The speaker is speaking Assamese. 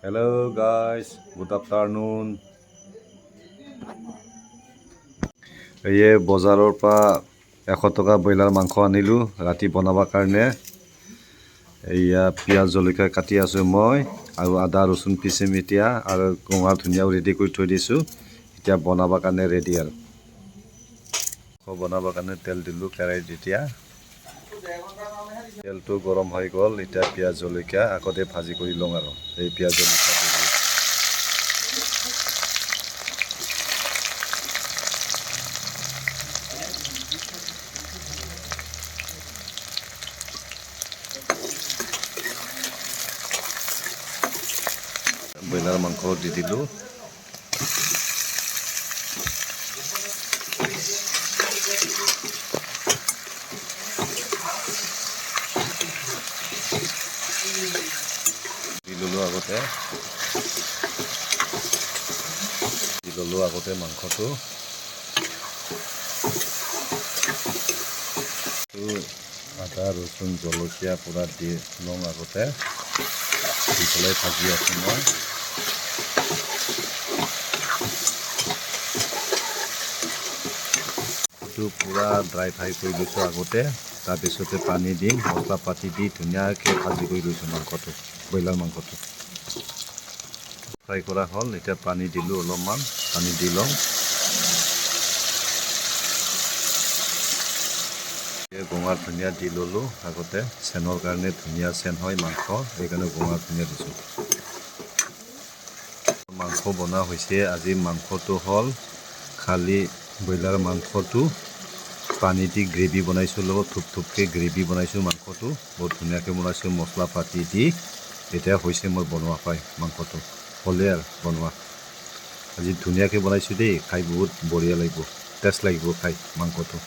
Hello guys, good afternoon. এই বজাৰৰ পৰা 100 টকা ব্ৰইলাৰ মাংস আনিলোঁ ৰাতি বনাবৰ কাৰণে। এইয়া পিয়াজ জলকীয়া কাটি আছোঁ মই আৰু আদা ৰচুন পিচিম এতিয়া আৰু গঙা ধনিয়াও ৰেডি কৰি থৈ দিছোঁ। এতিয়া বনাবৰ কাৰণে ৰেডি আৰু বনাবৰ কাৰণে তেল দিলোঁ কেৰাহীত। এতিয়া তেলটো গৰম হৈ গ'ল। এতিয়া পিয়াজ জলকীয়া আগতে ভাজি কৰি লওঁ আৰু এই পিয়াজ জলকীয়া ব্ৰইলাৰ মাংস দি দিলোঁ। দি ল'লোঁ আগতে মাংসটো আদা ৰচুন জলকীয়া পূৰা দি লওঁ আগতে দি পেলাই ভাজি আছোঁ মই। এইটো পূৰা ড্ৰাই ফ্ৰাই কৰি লৈছোঁ আগতে, তাৰপিছতে পানী দিম, মছলা পাতি দি ধুনীয়াকৈ ভাজি কৰি লৈছোঁ মাংসটো, ব্ৰইলাৰ মাংসটো ফ্ৰাই কৰা হ'ল। এতিয়া পানী দিলোঁ, অলপমান পানী দি লওঁ। গঙাৰ ধনিয়া দি ল'লোঁ আগতে, চেনৰ কাৰণে ধুনীয়া চেন হয় মাংস, সেইকাৰণে গঙাৰ ধনিয়া দিছোঁ। মাংস বনোৱা হৈছে। আজি মাংসটো হ'ল খালি ব্ৰইলাৰ মাংসটো পানী দি গ্ৰেভি বনাইছোঁ, লগত থুপথুপকৈ গ্ৰেভি বনাইছোঁ মাংসটো, বহুত ধুনীয়াকৈ বনাইছোঁ মছলা পাতি দি। এতিয়া হৈছে মই বনোৱা পাই মাংসটো হ'লে আৰু বনোৱা। আজি ধুনীয়াকৈ বনাইছোঁ দেই, খাই বহুত বঢ়িয়া লাগিব, টেষ্ট লাগিব খাই মাংসটো।